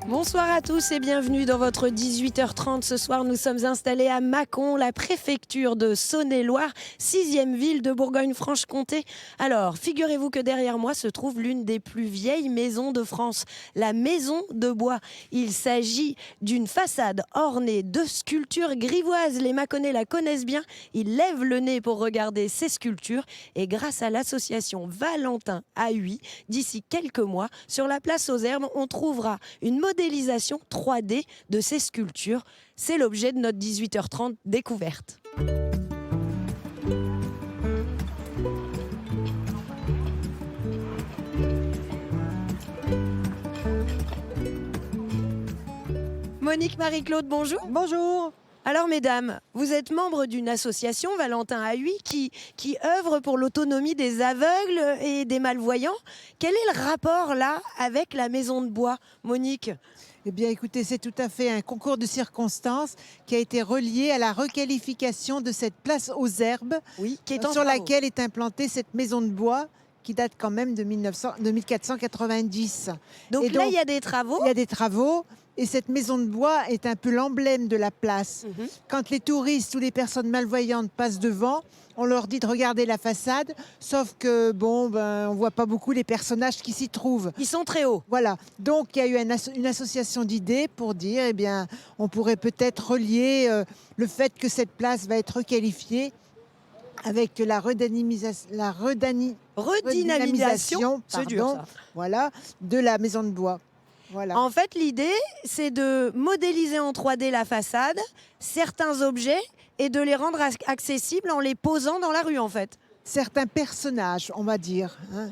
Bonsoir à tous et bienvenue dans votre 18h30. Ce soir, nous sommes installés à Mâcon, la préfecture de Saône-et-Loire, 6e ville de Bourgogne-Franche-Comté. Alors, figurez-vous que derrière moi se trouve l'une des plus vieilles maisons de France, la Maison de Bois. Il s'agit d'une façade ornée de sculptures grivoises. Les Mâconnais la connaissent bien. Ils lèvent le nez pour regarder ces sculptures. Et grâce à l'association Valentin à Huy, d'ici quelques mois, sur la place aux Herbes, on trouvera une modélisation 3D de ces sculptures. C'est l'objet de notre 18h30 découverte. Monique Marie-Claude, bonjour. Bonjour. Alors mesdames, vous êtes membre d'une association, Valentin à Huy, qui œuvre pour l'autonomie des aveugles et des malvoyants. Quel est le rapport là avec la Maison de Bois, Monique ? Eh bien, écoutez, c'est tout à fait un concours de circonstances qui a été relié à la requalification de cette place aux Herbes, Oui, qui est en sur travaux. laquelle est implantée cette maison de bois qui date quand même de 1490. Donc Et là, donc, il y a des travaux. il y a des travaux et cette maison de bois est un peu l'emblème de la place. Mhm. Quand les touristes ou les personnes malvoyantes passent devant, on leur dit de regarder la façade, sauf que, on voit pas beaucoup les personnages qui s'y trouvent. Ils sont très hauts. Voilà, donc il y a eu une association d'idées pour dire, eh bien, on pourrait peut-être relier le fait que cette place va être requalifiée avec la Redynamisation, c'est dur pardon, ça. voilà, de la maison de bois. Voilà. En fait, l'idée, c'est de modéliser en 3D la façade, certains objets, et de les rendre accessibles en les posant dans la rue, en fait. Certains personnages, on va dire. Hein.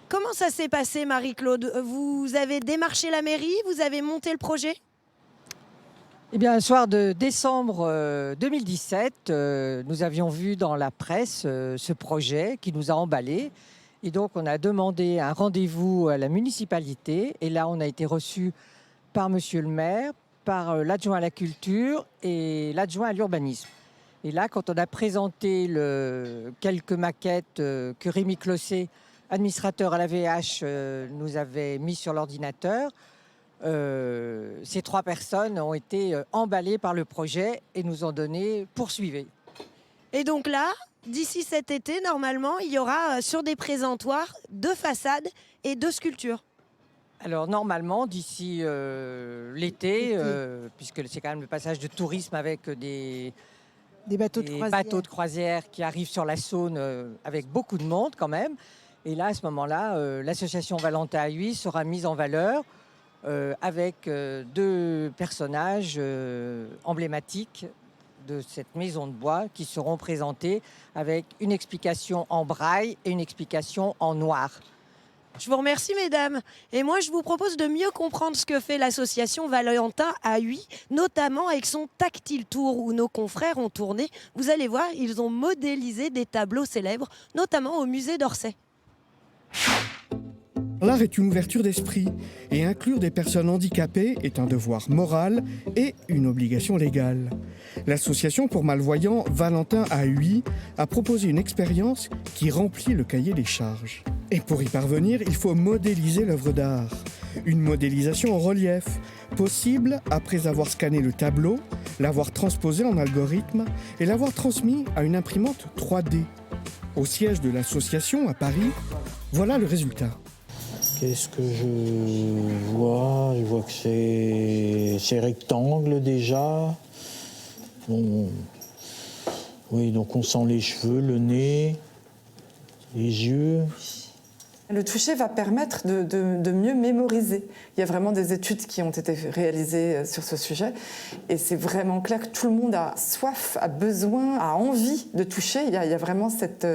Comment ça s'est passé, Marie-Claude ? Vous avez démarché la mairie, vous avez monté le projet ? Eh bien, un soir de décembre 2017, nous avions vu dans la presse ce projet qui nous a emballés. Et donc, on a demandé un rendez-vous à la municipalité. Et là, on a été reçus par monsieur le maire, par l'adjoint à la culture et l'adjoint à l'urbanisme. Et là, quand on a présenté quelques maquettes que Rémi Closset, administrateur à la VH, nous avait mis sur l'ordinateur, ces 3 personnes ont été emballées par le projet et nous ont donné poursuivez. Et donc là, d'ici cet été, normalement, il y aura sur des présentoirs 2 façades et 2 sculptures. Alors normalement, d'ici l'été, L'été. puisque c'est quand même le passage de tourisme avec des Bateaux de croisière. bateaux de croisière qui arrivent sur la Saône avec beaucoup de monde quand même. Et là, à ce moment-là, l'association Valentin à Huy sera mise en valeur avec 2 personnages emblématiques de cette maison de bois qui seront présentés avec une explication en braille et une explication en noir. Je vous remercie, mesdames. Et moi, je vous propose de mieux comprendre ce que fait l'association Valentin à Huy, notamment avec son Tactile Tour, où nos confrères ont tourné. Vous allez voir, ils ont modélisé des tableaux célèbres, notamment au musée d'Orsay. L'art est une ouverture d'esprit et inclure des personnes handicapées est un devoir moral et une obligation légale. L'association pour malvoyants Valentin à Huy a proposé une expérience qui remplit le cahier des charges. Et pour y parvenir, il faut modéliser l'œuvre d'art. Une modélisation en relief, possible après avoir scanné le tableau, l'avoir transposé en algorithme et l'avoir transmis à une imprimante 3D. Au siège de l'association à Paris, voilà le résultat. Qu'est-ce que je vois? Je vois que c'est rectangle déjà. Bon, oui, donc on sent les cheveux, le nez, les yeux. Le toucher va permettre de mieux mémoriser. Il y a vraiment des études qui ont été réalisées sur ce sujet. Et c'est vraiment clair que tout le monde a soif, a besoin, a envie de toucher. Il y a vraiment cette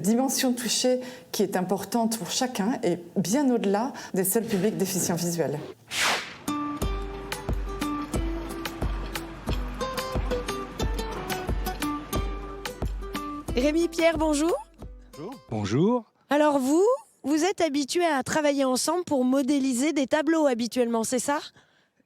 dimension toucher qui est importante pour chacun et bien au-delà des seuls publics déficients visuels. Rémi Pierre, bonjour. Bonjour. Alors vous êtes habitués à travailler ensemble pour modéliser des tableaux habituellement, c'est ça ?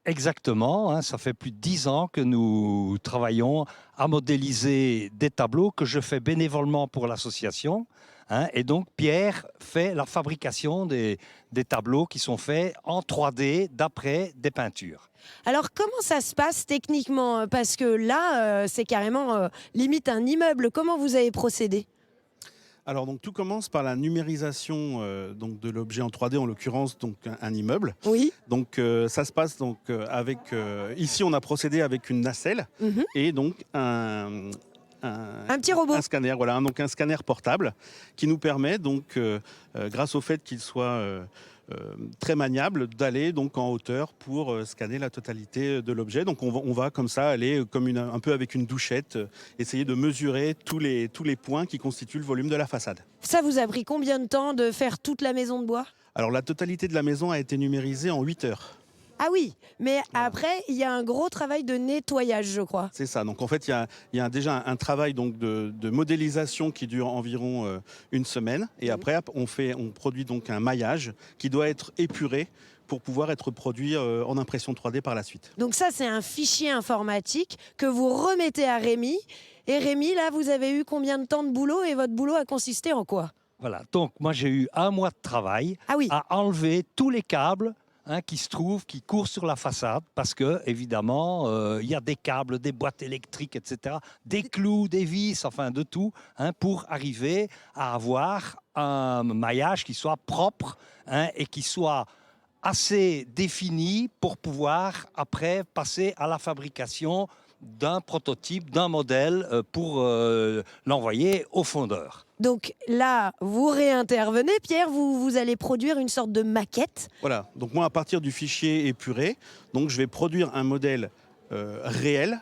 Exactement, hein, ça fait plus de 10 ans que nous travaillons à modéliser des tableaux que je fais bénévolement pour l'association, hein. Et donc, Pierre fait la fabrication des tableaux qui sont faits en 3D d'après des peintures. Alors, comment ça se passe techniquement? Parce que là, c'est carrément limite un immeuble. Comment vous avez procédé? Alors donc tout commence par la numérisation donc de l'objet en 3D, en l'occurrence donc un immeuble. Oui. Donc ça se passe donc avec ici on a procédé avec une nacelle Mhm. et donc Un petit robot. un scanner, voilà, donc un scanner portable qui nous permet donc grâce au fait qu'il soit très maniable d'aller donc en hauteur pour scanner la totalité de l'objet. Donc on va comme ça aller comme un peu avec une douchette, essayer de mesurer tous les points qui constituent le volume de la façade. Ça vous a pris combien de temps de faire toute la maison de bois? Alors la totalité de la maison a été numérisée en 8 heures. Ah oui, mais après, il y a un gros travail de nettoyage, je crois. C'est ça. Donc en fait, il y a déjà un travail donc de modélisation qui dure environ une semaine. Et après, on produit donc un maillage qui doit être épuré pour pouvoir être produit en impression 3D par la suite. Donc ça, c'est un fichier informatique que vous remettez à Rémi. Et Rémi, là, vous avez eu combien de temps de boulot et votre boulot a consisté en quoi? Voilà, donc moi j'ai eu 1 mois de travail Ah oui, à enlever tous les câbles qui se trouvent, qui courent sur la façade, parce que évidemment, il y a des câbles, des boîtes électriques, etc., des clous, des vis, enfin de tout, pour arriver à avoir un maillage qui soit propre et qui soit assez défini pour pouvoir après passer à la fabrication d'un prototype, d'un modèle pour l'envoyer au fondeur. donc là, vous réintervenez, Pierre, vous allez produire une sorte de maquette. Voilà. Donc moi, à partir du fichier épuré, donc je vais produire un modèle réel,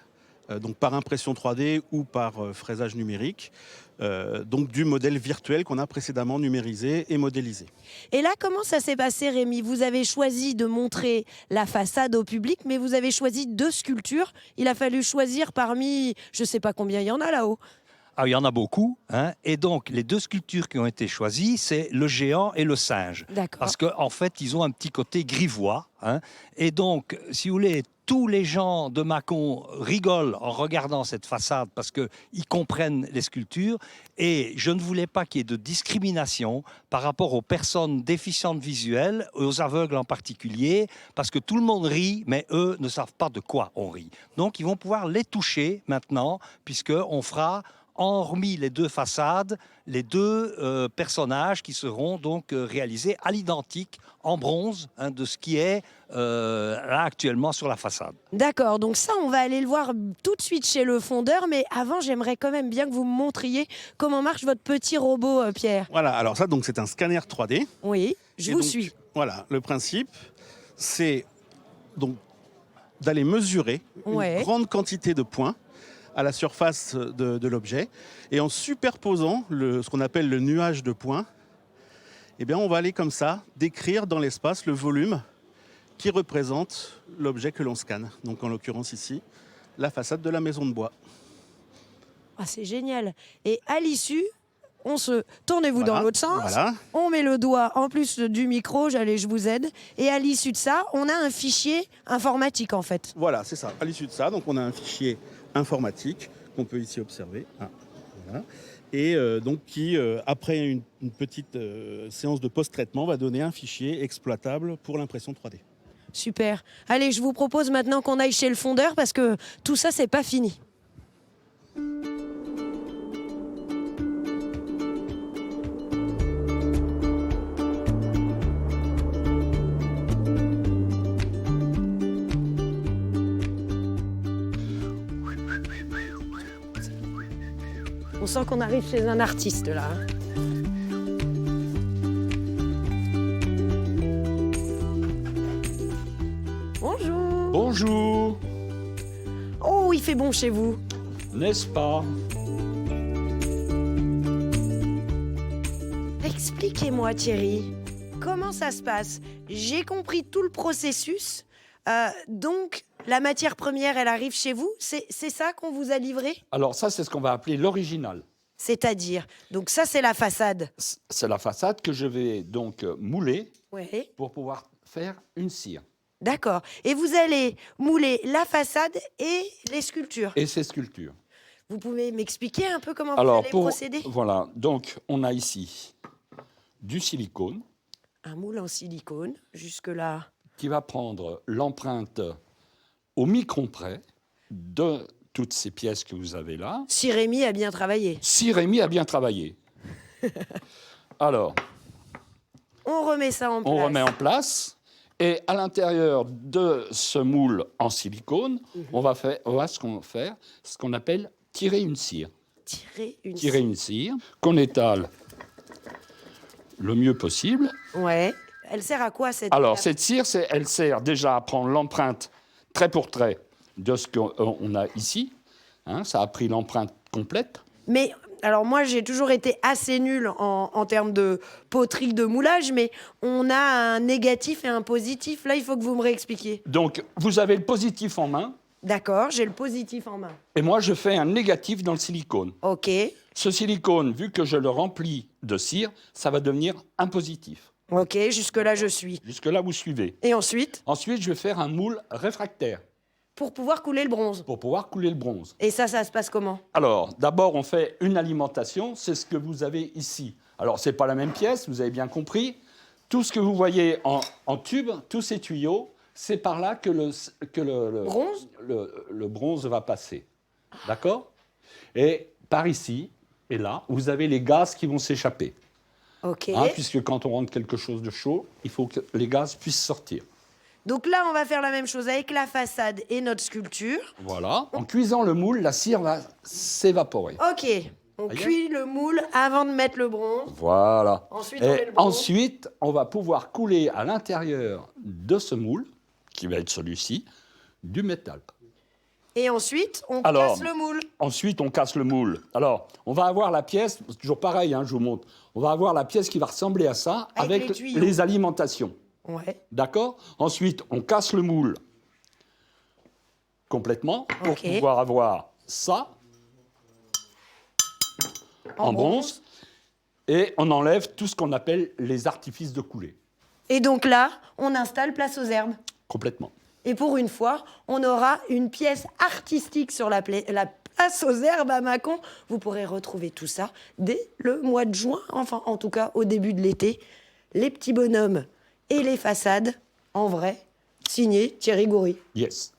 donc par impression 3D ou par fraisage numérique, donc du modèle virtuel qu'on a précédemment numérisé et modélisé. Et là, comment ça s'est passé, Rémi? Vous avez choisi de montrer la façade au public, mais vous avez choisi 2 sculptures. Il a fallu choisir parmi, je ne sais pas combien il y en a là-haut. Ah, il y en a beaucoup. Et donc, les 2 sculptures qui ont été choisies, c'est le géant et le singe. D'accord. Parce qu'en fait, ils ont un petit côté grivois. Et donc, si vous voulez, tous les gens de Mâcon rigolent en regardant cette façade parce qu'ils comprennent les sculptures. Et je ne voulais pas qu'il y ait de discrimination par rapport aux personnes déficientes visuelles, aux aveugles en particulier, parce que tout le monde rit, mais eux ne savent pas de quoi on rit. Donc, ils vont pouvoir les toucher maintenant, puisqu'on fera, hormis les 2 façades, les 2 personnages qui seront donc réalisés à l'identique en bronze de ce qui est là actuellement sur la façade. D'accord, donc ça, on va aller le voir tout de suite chez le fondeur, mais avant, j'aimerais quand même bien que vous me montriez comment marche votre petit robot, Pierre. Voilà. Alors ça, donc c'est un scanner 3D. Oui, je Et vous donc, suis. Voilà. Le principe, c'est donc d'aller mesurer Ouais. une grande quantité de points à la surface de l'objet. Et en superposant ce qu'on appelle le nuage de points, eh bien, on va aller comme ça décrire dans l'espace le volume qui représente l'objet que l'on scanne. Donc en l'occurrence ici, la façade de la maison de bois. Ah, c'est génial. Et à l'issue, tournez-vous Voilà, dans l'autre sens. voilà. On met le doigt en plus du micro, je vous aide. Et à l'issue de ça, on a un fichier informatique en fait. Voilà, c'est ça. À l'issue de ça, donc on a un fichier informatique qu'on peut ici observer. Voilà. Et donc qui, après une petite séance de post-traitement, va donner un fichier exploitable pour l'impression 3D. Super. Allez, je vous propose maintenant qu'on aille chez le fondeur parce que tout ça, c'est pas fini. On sent qu'on arrive chez un artiste là. Bonjour. Bonjour, Oh, il fait bon chez vous. n'est-ce pas? Expliquez-moi, Thierry, comment ça se passe? J'ai compris tout le processus. Donc, la matière première, elle arrive chez vous? C'est ça qu'on vous a livré? Alors ça, c'est ce qu'on va appeler l'original. C'est-à-dire, donc ça, c'est la façade. C'est la façade que je vais donc mouler Oui. pour pouvoir faire une cire. D'accord. Et vous allez mouler la façade et les sculptures. Et ces sculptures. Vous pouvez m'expliquer un peu comment vous Alors, allez procéder? voilà, donc on a ici du silicone Un moule en silicone, jusque-là. qui va prendre l'empreinte au micron près de toutes ces pièces que vous avez là. Si Rémi a bien travaillé. Si Rémi a bien travaillé. Alors, On remet ça en place. on remet en place. Et à l'intérieur de ce moule en silicone, on va faire ce qu'on appelle tirer une cire. Tirer une cire qu'on étale le mieux possible. Ouais. Elle sert à quoi cette Alors, étape? cette cire, elle sert déjà à prendre l'empreinte trait pour trait de ce qu'on a ici. Hein, ça a pris l'empreinte complète. Mais alors moi j'ai toujours été assez nulle en termes de poterie, de moulage, mais on a un négatif et un positif. Là, il faut que vous me réexpliquiez. Donc, vous avez le positif en main, D'accord, j'ai le positif en main. et moi, je fais un négatif dans le silicone. Ok, Ce silicone, vu que je le remplis de cire, ça va devenir un positif. ok, jusque-là je suis. Jusque-là, vous suivez. Et ensuite, Ensuite, je vais faire un moule réfractaire pour pouvoir couler le bronze. pour pouvoir couler le bronze. Et ça se passe comment? Alors, d'abord, on fait une alimentation. C'est ce que vous avez ici. Alors, ce n'est pas la même pièce, vous avez bien compris. Tout ce que vous voyez en tube, tous ces tuyaux, c'est par là que Bronze le bronze va passer. D'accord? Et par ici et là, vous avez les gaz qui vont s'échapper. Ok. Hein, puisque quand on rentre quelque chose de chaud, il faut que les gaz puissent sortir. Donc là, on va faire la même chose avec la façade et notre sculpture. Voilà. En cuisant le moule, la cire va s'évaporer. Ok, on Voyez cuit le moule avant de mettre le bronze. Voilà. Ensuite, on met Et le bronze. ensuite, on va pouvoir couler à l'intérieur de ce moule, qui va être celui-ci, du métal. Et ensuite, on Alors, casse le moule. Ensuite, on casse le moule. Alors, on va avoir la pièce, c'est toujours pareil, hein, je vous montre. On va avoir la pièce qui va ressembler à ça Avec avec les tuyaux. les alimentations. Ouais. D'accord? Ensuite, on casse le moule complètement pour Ok. pouvoir avoir ça en bronze. Et on enlève tout ce qu'on appelle les artifices de coulée. Et donc là, on installe place aux herbes. Complètement. Et pour une fois, on aura une pièce artistique sur la place aux herbes à Mâcon. Vous pourrez retrouver tout ça dès le mois de juin, enfin en tout cas au début de l'été. Les petits bonhommes et les façades, en vrai, signé Thierry Goury. Yes.